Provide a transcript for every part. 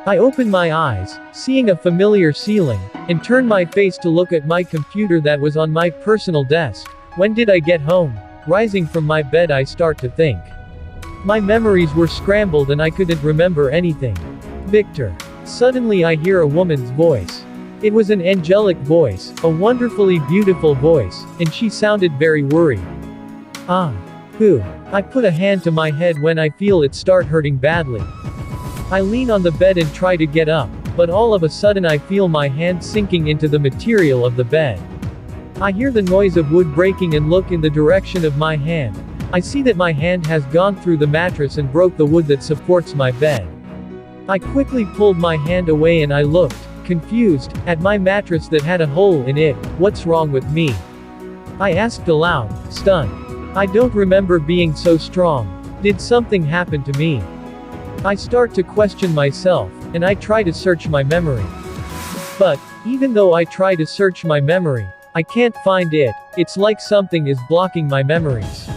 I open my eyes, seeing a familiar ceiling, and turn my face to look at my computer that was on my personal desk. When did I get home? Rising from my bed, I start to think. My memories were scrambled and I couldn't remember anything. Victor. Suddenly I hear a woman's voice. It was an angelic voice, a wonderfully beautiful voice, and she sounded very worried. Who? I put a hand to my head when I feel it start hurting badly. I lean on the bed and try to get up, but all of a sudden I feel my hand sinking into the material of the bed. I hear the noise of wood breaking and look in the direction of my hand. I see that my hand has gone through the mattress and broke the wood that supports my bed. I quickly pulled my hand away and I looked, confused, at my mattress that had a hole in it. What's wrong with me? I asked aloud, stunned. I don't remember being so strong. Did something happen to me? I start to question myself, and I try to search my memory. But, even though I try to search my memory, I can't find it. It's like something is blocking my memories.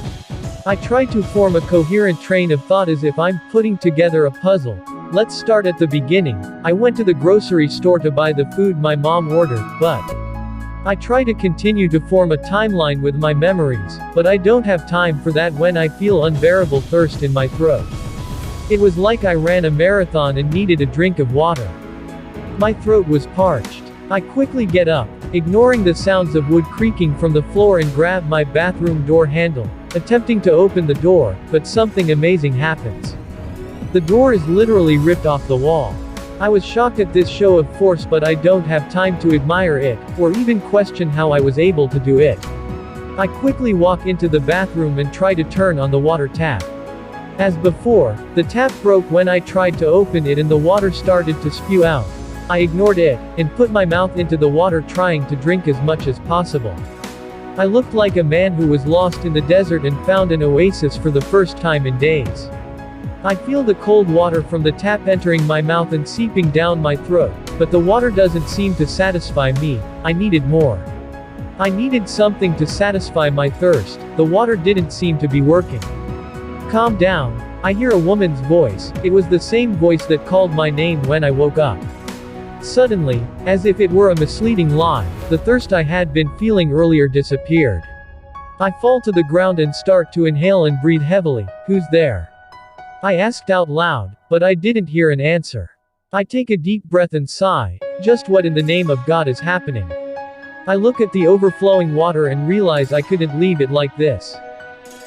I try to form a coherent train of thought as if I'm putting together a puzzle. Let's start at the beginning. I went to the grocery store to buy the food my mom ordered, but I try to continue to form a timeline with my memories, but I don't have time for that when I feel unbearable thirst in my throat. It was like I ran a marathon and needed a drink of water. My throat was parched. I quickly get up, ignoring the sounds of wood creaking from the floor, and grab my bathroom door handle, attempting to open the door, but something amazing happens. The door is literally ripped off the wall. I was shocked at this show of force, but I don't have time to admire it, or even question how I was able to do it. I quickly walk into the bathroom and try to turn on the water tap. As before, the tap broke when I tried to open it and the water started to spew out. I ignored it, and put my mouth into the water trying to drink as much as possible. I looked like a man who was lost in the desert and found an oasis for the first time in days. I feel the cold water from the tap entering my mouth and seeping down my throat, but the water doesn't seem to satisfy me. I needed more. I needed something to satisfy my thirst. The water didn't seem to be working. Calm down. I hear a woman's voice. It was the same voice that called my name when I woke up. Suddenly, as if it were a misleading lie, the thirst I had been feeling earlier disappeared. I fall to the ground and start to inhale and breathe heavily. Who's there? I asked out loud, but I didn't hear an answer. I take a deep breath and sigh. Just what in the name of God is happening? I look at the overflowing water and realize I couldn't leave it like this.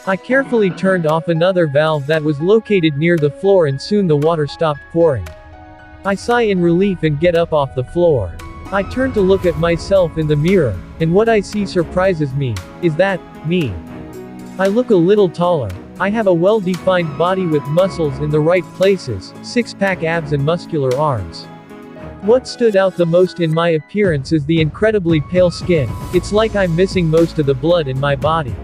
I carefully turned off another valve that was located near the floor, and soon the water stopped pouring. I sigh in relief and get up off the floor. I turn to look at myself in the mirror, and what I see surprises me. Is that me? I look a little taller. I have a well-defined body with muscles in the right places, six-pack abs and muscular arms. What stood out the most in my appearance is the incredibly pale skin. It's like I'm missing most of the blood in my body.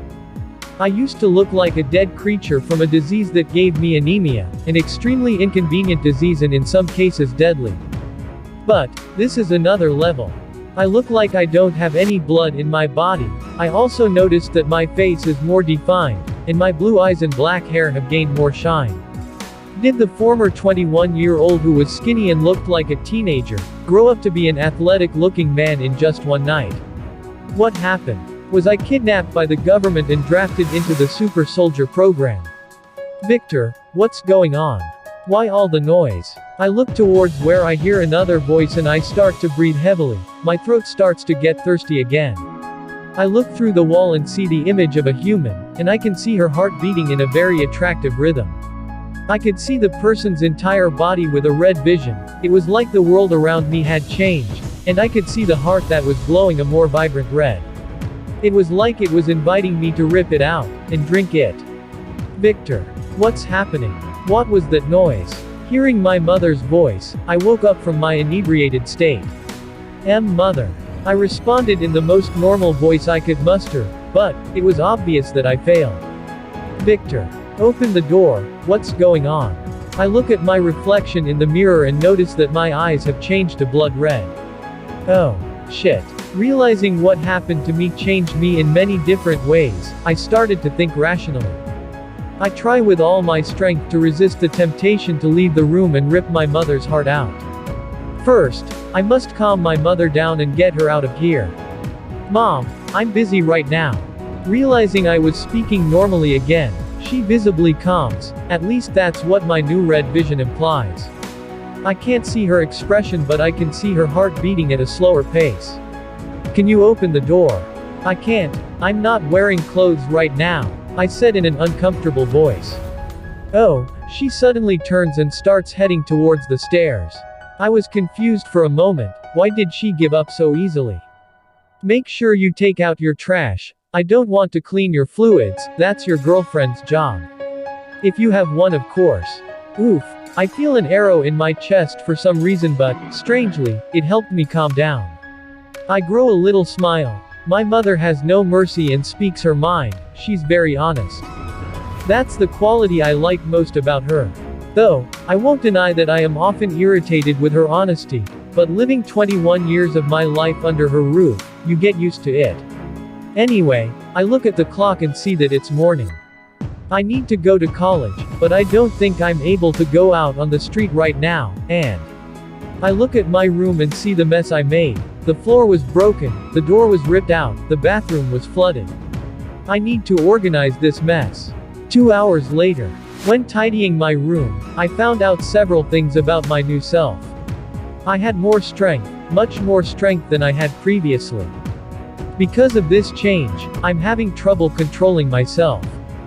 I used to look like a dead creature from a disease that gave me anemia, an extremely inconvenient disease and in some cases deadly. But this is another level. I look like I don't have any blood in my body. I also noticed that my face is more defined, and my blue eyes and black hair have gained more shine. Did the former 21-year-old who was skinny and looked like a teenager grow up to be an athletic-looking man in just one night? What happened? Was I kidnapped by the government and drafted into the super soldier program? Victor, what's going on? Why all the noise? I look towards where I hear another voice and I start to breathe heavily. My throat starts to get thirsty again. I look through the wall and see the image of a human, and I can see her heart beating in a very attractive rhythm. I could see the person's entire body with a red vision. It was like the world around me had changed, and I could see the heart that was glowing a more vibrant red. It was like it was inviting me to rip it out, and drink it. Victor. What's happening? What was that noise? Hearing my mother's voice, I woke up from my inebriated state. Mother. I responded in the most normal voice I could muster, but it was obvious that I failed. Victor. Open the door. What's going on? I look at my reflection in the mirror and notice that my eyes have changed to blood red. Oh, shit. Realizing what happened to me changed me in many different ways, I started to think rationally. I try with all my strength to resist the temptation to leave the room and rip my mother's heart out. First, I must calm my mother down and get her out of here. Mom, I'm busy right now. Realizing I was speaking normally again, she visibly calms, at least that's what my new red vision implies. I can't see her expression, but I can see her heart beating at a slower pace. Can you open the door? I can't, I'm not wearing clothes right now, I said in an uncomfortable voice. Oh, she suddenly turns and starts heading towards the stairs. I was confused for a moment, why did she give up so easily? Make sure you take out your trash, I don't want to clean your fluids, that's your girlfriend's job. If you have one, of course. Oof, I feel an arrow in my chest for some reason, but, strangely, it helped me calm down. I grow a little smile. My mother has no mercy and speaks her mind, she's very honest. That's the quality I like most about her. Though, I won't deny that I am often irritated with her honesty, but living 21 years of my life under her roof, you get used to it. Anyway, I look at the clock and see that it's morning. I need to go to college, but I don't think I'm able to go out on the street right now, and I look at my room and see the mess I made. The floor was broken, the door was ripped out, the bathroom was flooded. I need to organize this mess. 2 hours later, when tidying my room, I found out several things about my new self. I had more strength, much more strength than I had previously. Because of this change, I'm having trouble controlling myself.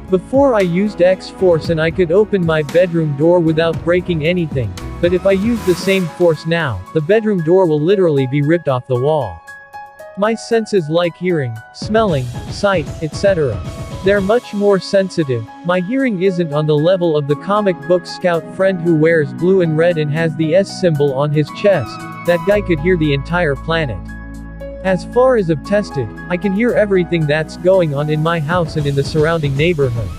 Before I used X-Force and I could open my bedroom door without breaking anything, but if I use the same force now, the bedroom door will literally be ripped off the wall. My senses like hearing, smelling, sight, etc. They're much more sensitive. My hearing isn't on the level of the comic book scout friend who wears blue and red and has the S symbol on his chest. That guy could hear the entire planet. As far as I've tested, I can hear everything that's going on in my house and in the surrounding neighborhood.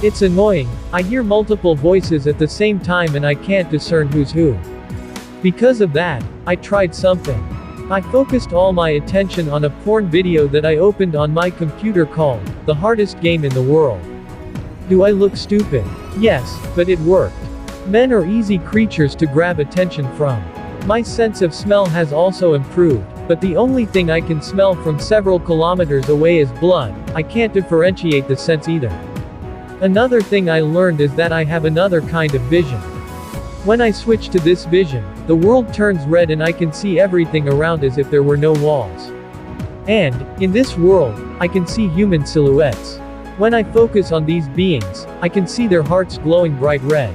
It's annoying, I hear multiple voices at the same time and I can't discern who's who. Because of that, I tried something. I focused all my attention on a porn video that I opened on my computer called, The Hardest Game in the World. Do I look stupid? Yes, but it worked. Men are easy creatures to grab attention from. My sense of smell has also improved, but the only thing I can smell from several kilometers away is blood. I can't differentiate the scents either. Another thing I learned is that I have another kind of vision. When I switch to this vision, the world turns red and I can see everything around as if there were no walls. And, in this world, I can see human silhouettes. When I focus on these beings, I can see their hearts glowing bright red.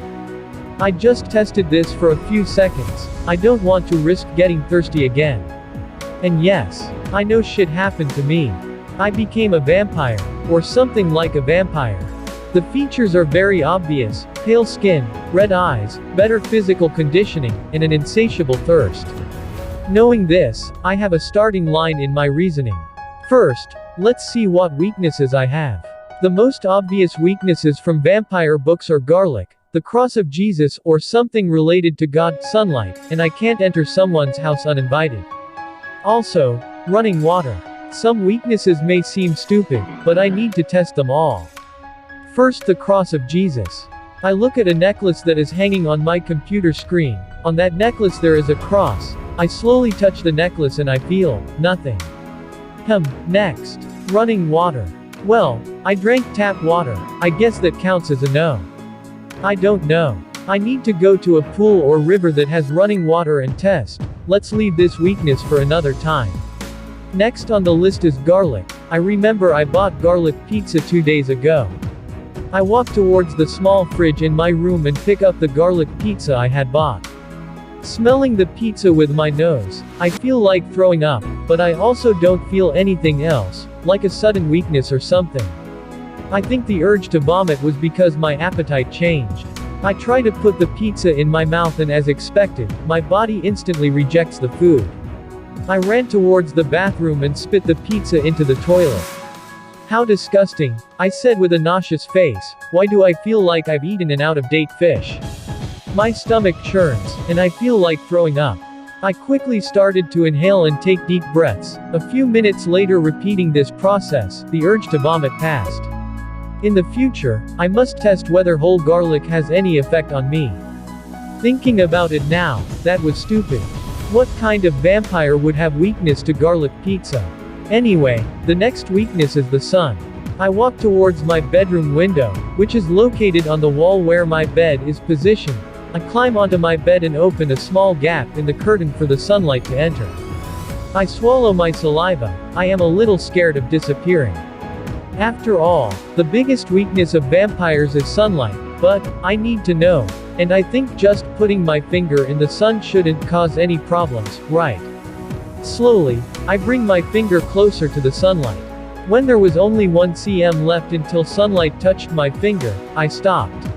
I just tested this for a few seconds. I don't want to risk getting thirsty again. And yes, I know shit happened to me. I became a vampire, or something like a vampire. The features are very obvious: pale skin, red eyes, better physical conditioning, and an insatiable thirst. Knowing this, I have a starting line in my reasoning. First, let's see what weaknesses I have. The most obvious weaknesses from vampire books are garlic, the cross of Jesus, or something related to God, sunlight, and I can't enter someone's house uninvited. Also, running water. Some weaknesses may seem stupid, but I need to test them all. First, the cross of Jesus. I look at a necklace that is hanging on my computer screen. On that necklace there is a cross. I slowly touch the necklace and I feel nothing. Next. Running water. Well, I drank tap water. I guess that counts as a no. I don't know. I need to go to a pool or river that has running water and test. Let's leave this weakness for another time. Next on the list is garlic. I remember I bought garlic pizza 2 days ago. I walk towards the small fridge in my room and pick up the garlic pizza I had bought. Smelling the pizza with my nose, I feel like throwing up, but I also don't feel anything else, like a sudden weakness or something. I think the urge to vomit was because my appetite changed. I try to put the pizza in my mouth and as expected, my body instantly rejects the food. I ran towards the bathroom and spit the pizza into the toilet. How disgusting, I said with a nauseous face. Why do I feel like I've eaten an out-of-date fish? My stomach churns, and I feel like throwing up. I quickly started to inhale and take deep breaths. A few minutes later, repeating this process, the urge to vomit passed. In the future, I must test whether whole garlic has any effect on me. Thinking about it now, that was stupid. What kind of vampire would have weakness to garlic pizza? Anyway, the next weakness is the sun. I walk towards my bedroom window, which is located on the wall where my bed is positioned. I climb onto my bed and open a small gap in the curtain for the sunlight to enter. I swallow my saliva. I am a little scared of disappearing. After all, the biggest weakness of vampires is sunlight, but I need to know. And I think just putting my finger in the sun shouldn't cause any problems, right? Slowly, I bring my finger closer to the sunlight. When there was only 1 cm left until sunlight touched my finger, I stopped.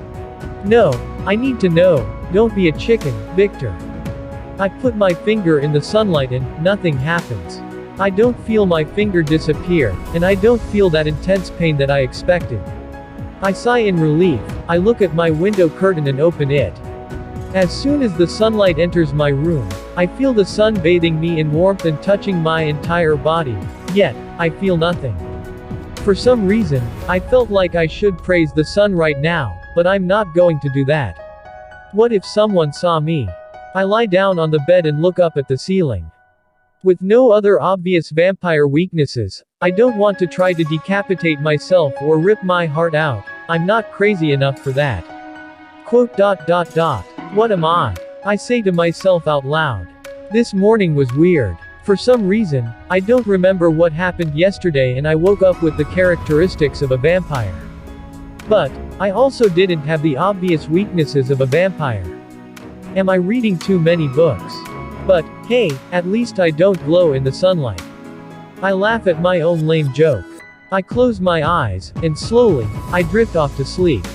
No, I need to know. Don't be a chicken, Victor. I put my finger in the sunlight and nothing happens. I don't feel my finger disappear, and I don't feel that intense pain that I expected. I sigh in relief. I look at my window curtain and open it. As soon as the sunlight enters my room, I feel the sun bathing me in warmth and touching my entire body. Yet, I feel nothing. For some reason, I felt like I should praise the sun right now, but I'm not going to do that. What if someone saw me? I lie down on the bed and look up at the ceiling. With no other obvious vampire weaknesses, I don't want to try to decapitate myself or rip my heart out. I'm not crazy enough for that. What am I? I say to myself out loud. This morning was weird. For some reason, I don't remember what happened yesterday and I woke up with the characteristics of a vampire. But, I also didn't have the obvious weaknesses of a vampire. Am I reading too many books? But, hey, at least I don't glow in the sunlight. I laugh at my own lame joke. I close my eyes, and slowly, I drift off to sleep.